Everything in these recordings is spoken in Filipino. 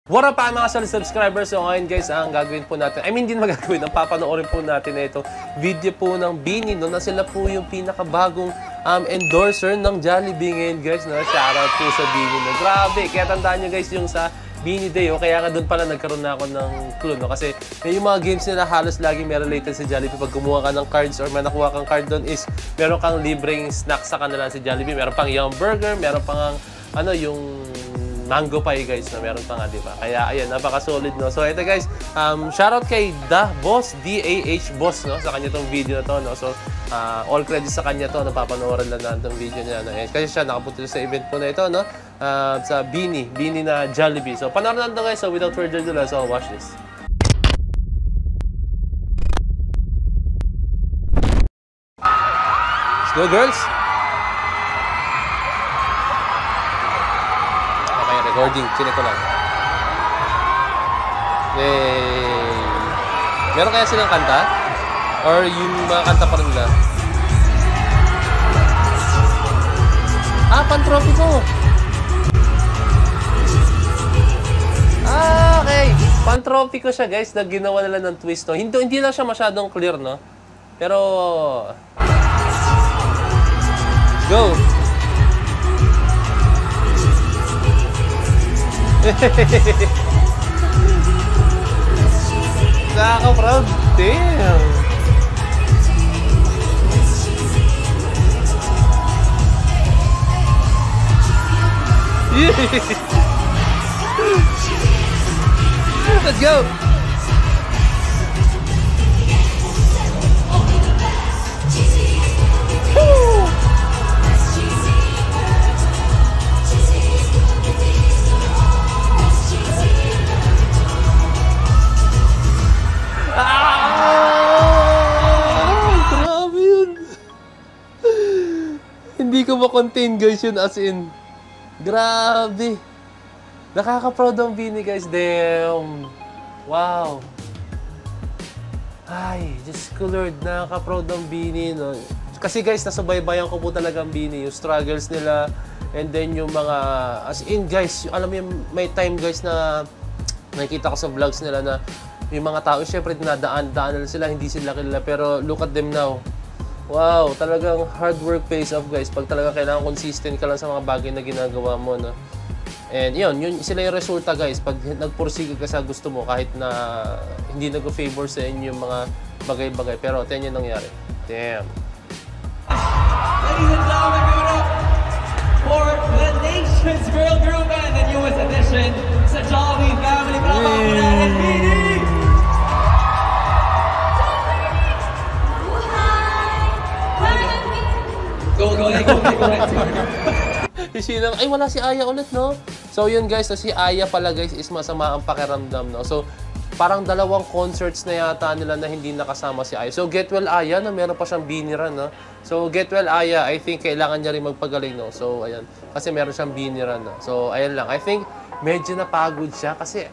What up mga solid subscribers? So ngayon guys, ang gagawin po natin, din magagawin, ang papanoorin po natin na ito, video po ng Bini, no, na sila po yung pinakabagong endorser ng Jollibee ngayon guys, no? Shoutout po sa Bini, no? Grabe, kaya tandaan nyo guys yung sa Bini Day, kaya nga doon pala nagkaroon na ako ng clue, no? Kasi yung mga games nila halos lagi may related sa Jollibee. Pag kumuha ka ng cards or may nakuha kang card doon is meron kang libreng snacks sa kanila sa Jollibee. Meron pang Yum Burger, meron pang yung mango pie guys, na meron pa nga, di ba? Kaya ayan, napaka-solid, no? So ito guys, shoutout kay Da Boss, D-A-H Boss, no? Sa kanya tong video na to, no? So all credits sa kanya to, napapanoorin lang na itong video niya, no? Kasi siya nakapunta sa event po na ito, no? Sa Bini na Jollibee. So panoorin lang ito guys, so without further ado, let's all watch this. Let's go girls! Recording, chinek ko lang. Yay! Meron kaya silang kanta? Or yung mga kanta pa rin nila? Pan-trophy ko! Okay! Pan-trophy ko siya guys, na ginawa nila ng twist, no? Hindi lang siya masyadong clear, no? Pero go! Nakaka-proud. Damn. Let's go. Hindi ko ma-contain guys yun, as in. Grabe. Nakaka-proud ang Bini guys. Damn. Wow. Ay, Diyos ko Lord. Nakaka-proud ang Bini, no? Kasi guys, nasubaybayan ko po talaga ang Bini. Yung struggles nila. And then yung mga, as in guys, alam mo yung may time guys na nakikita ko sa vlogs nila na yung mga tao, syempre dinadaan nila sila, hindi sila kilala. Pero look at them now. Wow, talagang hard work pays off guys. Pag talaga kailangan consistent ka lang sa mga bagay na ginagawa mo, no? And yun sila yung resulta guys. Pag nagpursige ka sa gusto mo, kahit na hindi nag-favor sa inyo yung mga bagay-bagay. Pero ito yung nangyari. Damn. Ladies and gentlemen, give it up for the Nation's Girl Group and the newest addition sa Jollibee family. Pinapakunahan, Bini! Go ahead. Ay, wala si Aya ulit, no? So, yun guys, si Aya pala guys is masama ang pakiramdam, no? So, parang dalawang concerts na yata nila na hindi nakasama si Aya. So, get well Aya, no? Meron pa siyang Bini Run, no? So, get well Aya, I think kailangan niya rin magpagaling, no? So, ayan. Kasi meron siyang Bini Run, no? So, ayan lang. I think medyo napagod siya kasi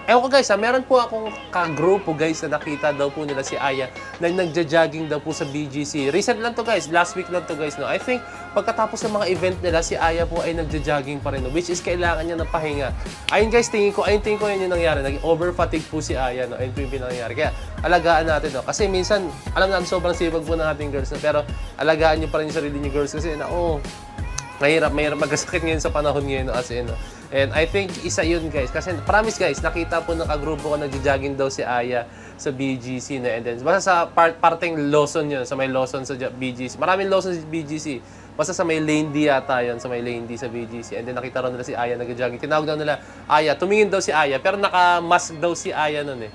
ewan ko guys, meron po akong kagrupo guys na nakita daw po nila si Aya na nagja-jogging daw po sa BGC. Recent lang to guys, last week lang to guys, no? I think pagkatapos ng mga event nila, si Aya po ay nagja-jogging pa rin, no? Which is kailangan niya ng pahinga. Ayun guys, tingin ko yun yung nangyari. Naging over-fatigue po si Aya, no? Ayun po yung nangyari. Kaya alagaan natin, no? Kasi minsan, alam natin sobrang sibag po ng ating girls, no? Pero alagaan niyo pa rin yung sarili niyo girls kasi mahirap magkasakit ngayon sa panahon ngayon, no? As in, no? And I think isa yun guys, kasi promise guys, nakita po ng kagrupo ko nagja-jogging daw si Aya sa BGC na, and then basta sa parteng Lawson yun, sa may Lawson sa BGC. Maraming Lawson sa BGC. Basta sa may Lane D yata yun, sa may Lane D sa BGC. And then nakita rin nila si Aya nagja-jogging. Tinawag daw nila Aya, tumingin daw si Aya, pero naka-mask daw si Aya nun eh.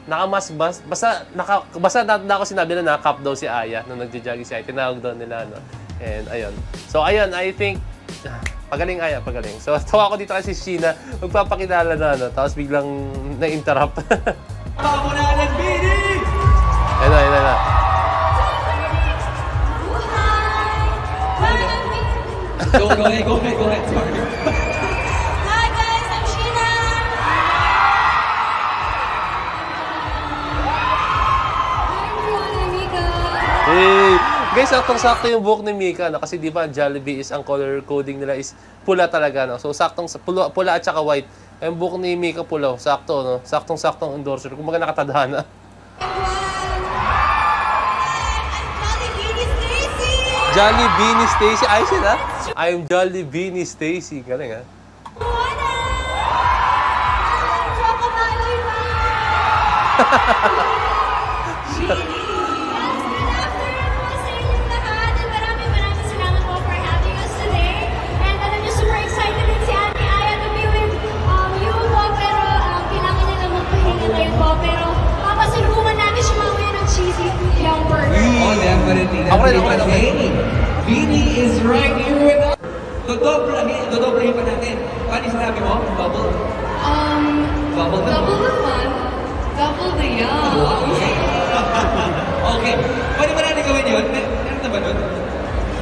Naka-mask, basta na ako sinabi na naka-cap daw si Aya nung nagja-jogging si Aya. Tinawag daw nila, no? And ayun. So ayun, I think pagaling Aya, pagaling. So tawa ko dito kasi si Sheena, magpapakilala na, no? Tapos biglang na-interrupt. Pakunahan, Bini! Ayun na. Go ahead. Sorry. Hi guys, I'm Sheena. Hey! Guys, saktong-sakto yung buhok ni Mika, no? Kasi di ba Jollibee is ang color coding nila is pula talaga, no? So saktong pula at saka white. Yung book ni Mika Pulaw, sakto, no? Saktong-saktong endorser. Kung baga nakatadhana. Jolly Beanie Stacy. Ayos yun, ha? I'm Jolly Beanie Stacy. Galing, ha? Maraming salamat po for having us today. And alam niyo, super excited din si Ate Aya to be with you po. Pero kailangan niya lang magpahinga tayo po. Pero papasalubungan natin siya mamaya ng cheesy young burger. Oh, definitely. Okay. Beanie is right here with us. Dodoblehin pa natin. Paano sinabi mo? Bubble? Bubble na. Double the fun, double the yum. Okay. Pwede ba natin gawin yun? Meron na ba nun?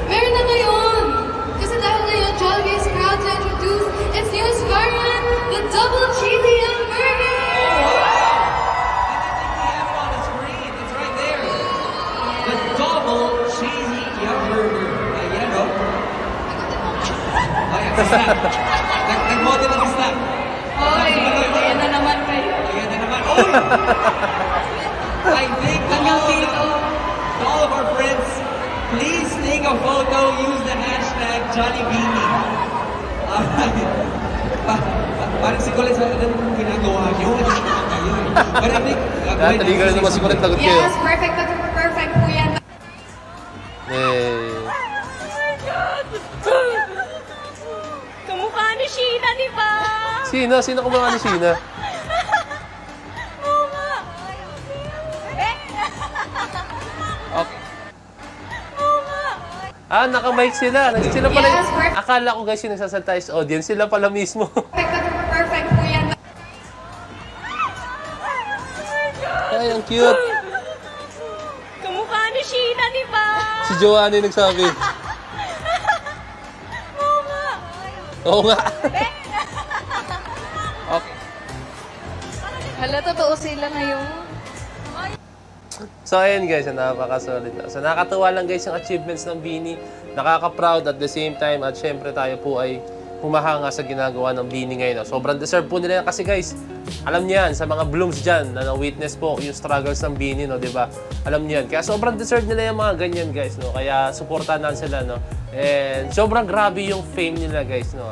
Meron na ngayon! Kasi dahil ngayon, Jollibee is proud to introduce its newest variant, the Double Cheesy Young Burger! And I think we have it on the screen. It's right there. The Double Cheesy Young Burger. Ayan, no? Ayan, si Snack. Nag-model na si Snack. Oy, ayan na naman kayo. Ayan na naman. Oy! I think to all of our friends, please take a photo, use the hashtag JollyBeanie. Parang si Colette, anong ginagawa niyo? But I think, Taliga rin naman si Colette, lagot kayo. Yes, perfect po yan. Eh. Kamukha ni Sheena, di ba? Sino kumaka ni Sheena? Oo nga. Okay. Naka-mic sila. Sila pala. Yes, perfect. Akala ko guys yung nagsasalita is audience. Sila pala mismo. Perfect po yan. Ay, ang cute. Kamukha ni Sheena, di ba? Si Joanne yung nagsabi. Oo nga. Oo nga. Okay. Hala, totoo sila ngayon. So ayun guys, napaka-solid na. So nakakatuwa lang guys yung achievements ng Beanie. Nakaka-proud at the same time at syempre tayo po ay humahanga sa ginagawa ng Beanie ngayon. Sobrang deserve po nila yan kasi guys, alam niyo yan, sa mga blooms dyan na na-witness po yung struggles ng Beanie, no, di ba? Alam niyo yan. Kaya sobrang deserve nila yung mga ganyan guys, no? Kaya supportan natin sila, no? And sobrang grabe yung fame nila guys, no?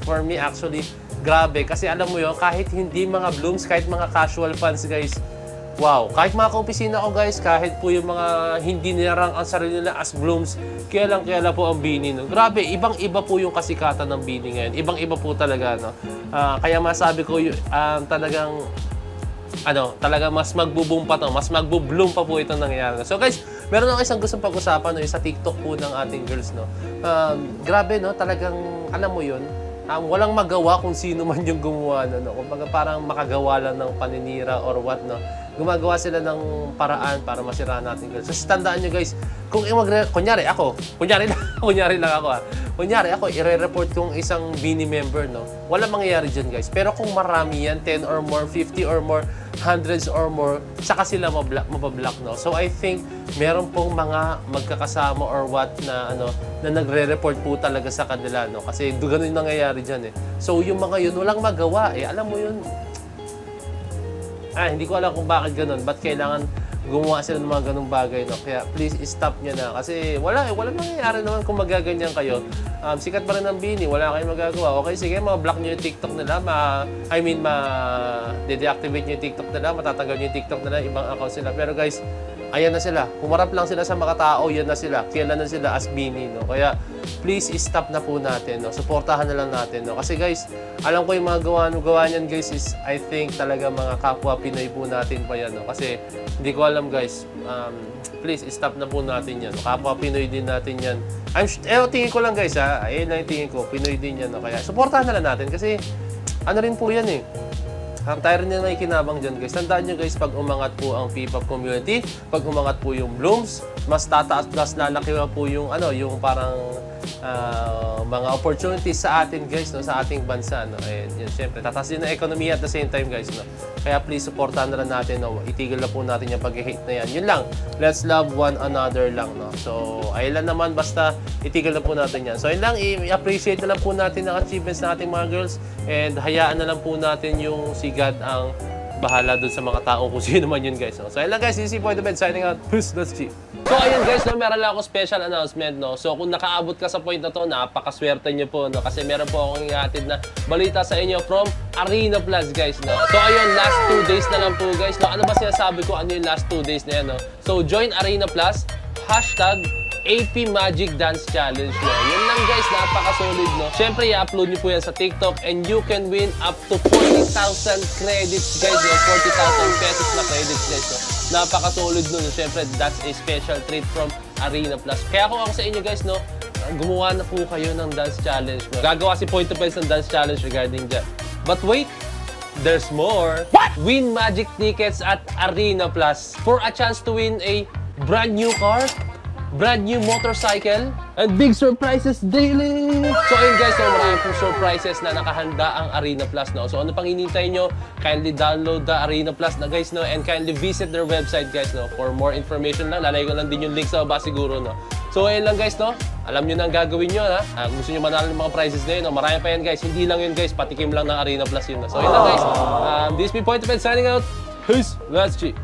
For me actually, grabe. Kasi alam mo yun, kahit hindi mga blooms, kahit mga casual fans guys, wow, kahit mga kaopisina ko guys, kahit po yung mga hindi nirarang ang sarili nila as blooms, kaya po ang Beanie, no? Grabe, ibang-iba po yung kasikatan ng Beanie ngayon. Ibang-iba po talaga, no? Kaya masabi ko, talagang mas magbo-boom pa to, mas magbo-bloom pa po itong nangyayari. So guys, meron ako isang gustong pag-usapan, no, sa TikTok po ng ating girls, no? Grabe, no? Talagang, alam mo yun, walang magawa kung sino man yung gumawa, no? Kumbaga parang makagawa lang ng paninira or what, no? Gumagawa sila ng paraan para masiraan natin girls. So tandaan nyo guys, kung kunyari lang ako, kunyari ako, i-report kong isang Beanie member, no? Walang mangyayari dyan guys. Pero kung marami yan, 10 or more, 50 or more, hundreds or more, saka sila mabablock, no? So I think meron pong mga magkakasama or what na na nagre-report po talaga sa kanila, no? Kasi ganun yung nangyayari dyan eh. So yung mga yun, walang magawa eh. Alam mo yun, hindi ko alam kung bakit ganun. Ba't kailangan gumawa sila ng mga ganung bagay, no? Kaya please stop nyo na. Kasi walang nangyayari naman kung magaganyan kayo. Sikat pa rin ng Beanie, wala kayong magagawa. Okay, sige, ma-block nyo yung TikTok nila. De-deactivate nyo yung TikTok nila. Matatanggal nyo yung TikTok nila. Ibang account sila. Pero guys, ayan na sila. Humarap lang sila sa mga tao, yan na sila. Kailan na sila as Beanie, no? Kaya please stop na po natin, no? Suportahan na lang natin, no? Kasi guys, alam ko yung mga gawa niyan guys is I think talaga mga kapwa Pinoy po natin pa yan, no? Kasi hindi ko alam guys, please stop na po natin yan. Kapwa Pinoy din natin yan. Tingin ko lang guys ha, ayun lang yung tingin ko, Pinoy din yan, no? Kaya suportahan na lang natin kasi ano rin po yan eh. Tayo rin yung may kinabang dyan guys. Tandaan nyo guys, pag umangat po ang P-pop community, pag umangat po yung blooms, mas tataas, mas lalaki po yung yung parang mga opportunities sa atin guys, no, sa ating bansa, no. And yun, syempre tataas din ang ekonomiya at the same time guys, no. Kaya please supportahan na lang natin, no. Itigil na po natin yung pag-hate na yan. Yun lang, let's love one another lang, no. So ayun lang naman, basta itigil na po natin yan. So yun lang, i-appreciate na lang po natin ang achievements ng ating mga girls and hayaan na lang po natin yung si God ang bahala dun sa mga tao kung sino man yun guys, no. So ayun lang guys, easy point of bed signing out. Peace, let's cheat. So ayun guys, no, meron lang ako special announcement, no. So kung nakaabot ka sa point na to, napakaswerte nyo po, no, kasi meron po akong ihatid na balita sa inyo from Arena Plus guys, no. So ayun, last 2 days na lang po guys, no. Ano ba sinasabi ko, ano yung last 2 days na yan, no. So join Arena Plus, hashtag AP Magic Dance Challenge, no. Yun lang guys, napaka-solid, no. Siyempre, i-upload nyo po yan sa TikTok and you can win up to 40,000 credits guys, no. 40,000 pesos na credits guys, no. Napaka-solid nun. Siyempre, that's a special treat from Arena Plus. Kaya kung ako sa inyo guys, no, gumawa na po kayo ng dance challenge, no. Gagawa si Point of Views ng dance challenge regarding that. But wait, there's more. What? Win magic tickets at Arena Plus for a chance to win a brand new car, brand new motorcycle, and big surprises daily! So ayun guys, so marami pong surprises na nakahanda ang Arena Plus, no? So ano pang hinihintay nyo? Kindly download the Arena Plus na guys, no? And kindly visit their website guys, no? For more information lang, lalagay ko lang din yung link sa baba siguro, no? So ayun lang guys, no? Alam nyo na ang gagawin nyo, ha? Gusto nyo manalo ng mga prizes na yun, no? Marami pa yan guys, hindi lang yun guys, patikim lang ng Arena Plus yun, no? So ayun lang guys, this is me Point of View signing out. Peace! Let's cheat!